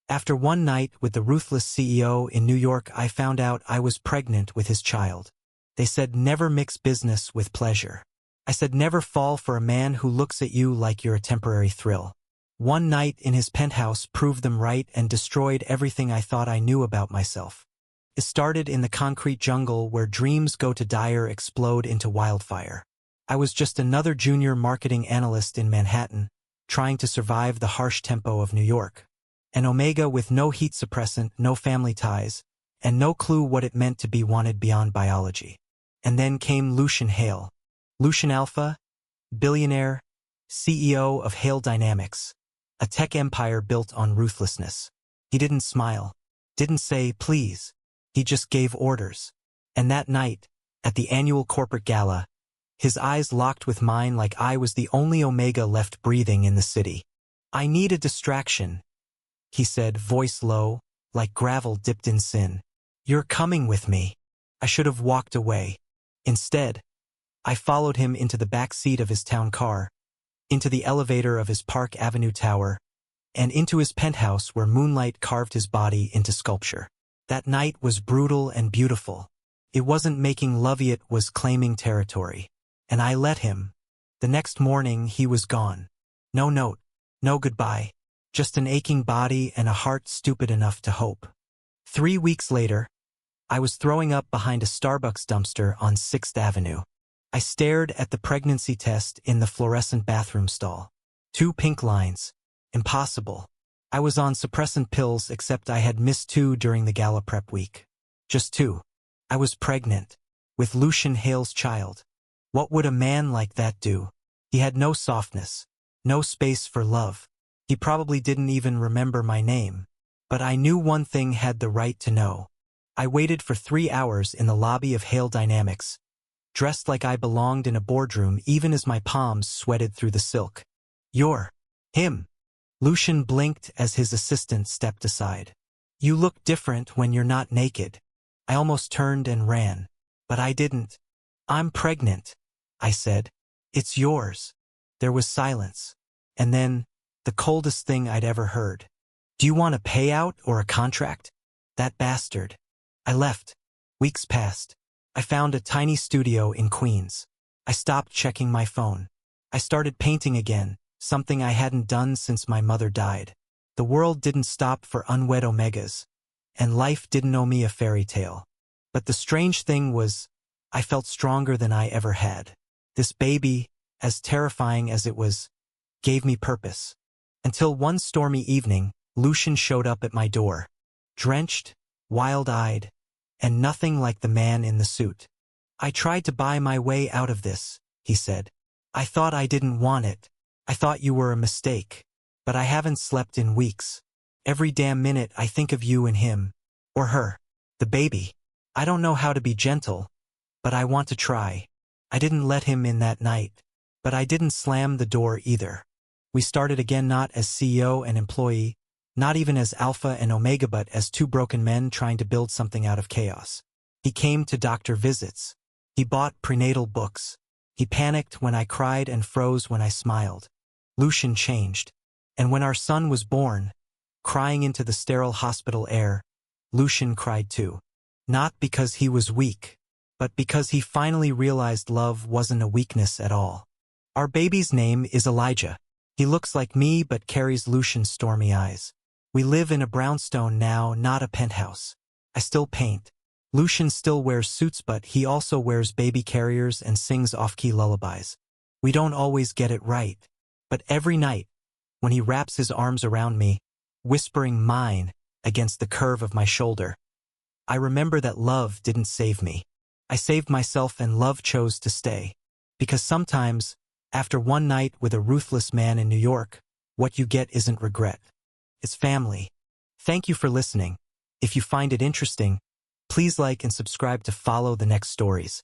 After one night with the Ruthless CEO in New York, I found out I was pregnant with his child. They said never mix business with pleasure. I said never fall for a man who looks at you like you're a temporary thrill. One night in his penthouse proved them right and destroyed everything I thought I knew about myself. It started in the concrete jungle where dreams go to die or explode into wildfire. I was just another junior marketing analyst in Manhattan, trying to survive the harsh tempo of New York. An Omega with no heat suppressant, no family ties, and no clue what it meant to be wanted beyond biology. And then came Lucian Hale. Lucian Alpha, billionaire, CEO of Hale Dynamics, a tech empire built on ruthlessness. He didn't smile, didn't say please, he just gave orders. And that night, at the annual corporate gala, his eyes locked with mine like I was the only Omega left breathing in the city. "I need a distraction," he said, voice low, like gravel dipped in sin. "You're coming with me." I should have walked away. Instead, I followed him into the back seat of his town car, into the elevator of his Park Avenue tower, and into his penthouse where moonlight carved his body into sculpture. That night was brutal and beautiful. It wasn't making love, it was claiming territory. And I let him. The next morning he was gone. No note, no goodbye, just an aching body and a heart stupid enough to hope. 3 weeks later, I was throwing up behind a Starbucks dumpster on 6th Avenue. I stared at the pregnancy test in the fluorescent bathroom stall. 2 pink lines. Impossible. I was on suppressant pills, except I had missed 2 during the gala prep week. Just 2. I was pregnant. With Lucian Hale's child. What would a man like that do? He had no softness. No space for love. He probably didn't even remember my name. But I knew one thing, had the right to know. I waited for 3 hours in the lobby of Hale Dynamics, dressed like I belonged in a boardroom even as my palms sweated through the silk. "You're him." Lucian blinked as his assistant stepped aside. "You look different when you're not naked." I almost turned and ran. But I didn't. "I'm pregnant," I said. "It's yours." There was silence. And then, the coldest thing I'd ever heard. "Do you want a payout or a contract?" That bastard. I left. Weeks passed. I found a tiny studio in Queens. I stopped checking my phone. I started painting again, something I hadn't done since my mother died. The world didn't stop for unwed Omegas, and life didn't owe me a fairy tale. But the strange thing was, I felt stronger than I ever had. This baby, as terrifying as it was, gave me purpose. Until one stormy evening, Lucian showed up at my door. Drenched, wild-eyed, and nothing like the man in the suit. "I tried to buy my way out of this," he said. "I thought I didn't want it. I thought you were a mistake. But I haven't slept in weeks. Every damn minute I think of you and him. Or her. The baby. I don't know how to be gentle, but I want to try." I didn't let him in that night. But I didn't slam the door either. We started again, not as CEO and employee, not even as Alpha and Omega, but as 2 broken men trying to build something out of chaos. He came to doctor visits. He bought prenatal books. He panicked when I cried and froze when I smiled. Lucian changed. And when our son was born, crying into the sterile hospital air, Lucian cried too. Not because he was weak, but because he finally realized love wasn't a weakness at all. Our baby's name is Elijah. He looks like me but carries Lucian's stormy eyes. We live in a brownstone now, not a penthouse. I still paint. Lucian still wears suits, but he also wears baby carriers and sings off-key lullabies. We don't always get it right. But every night, when he wraps his arms around me, whispering mine against the curve of my shoulder, I remember that love didn't save me. I saved myself, and love chose to stay. Because sometimes, after one night with a ruthless man in New York, what you get isn't regret. It's family. Thank you for listening. If you find it interesting, please like and subscribe to follow the next stories.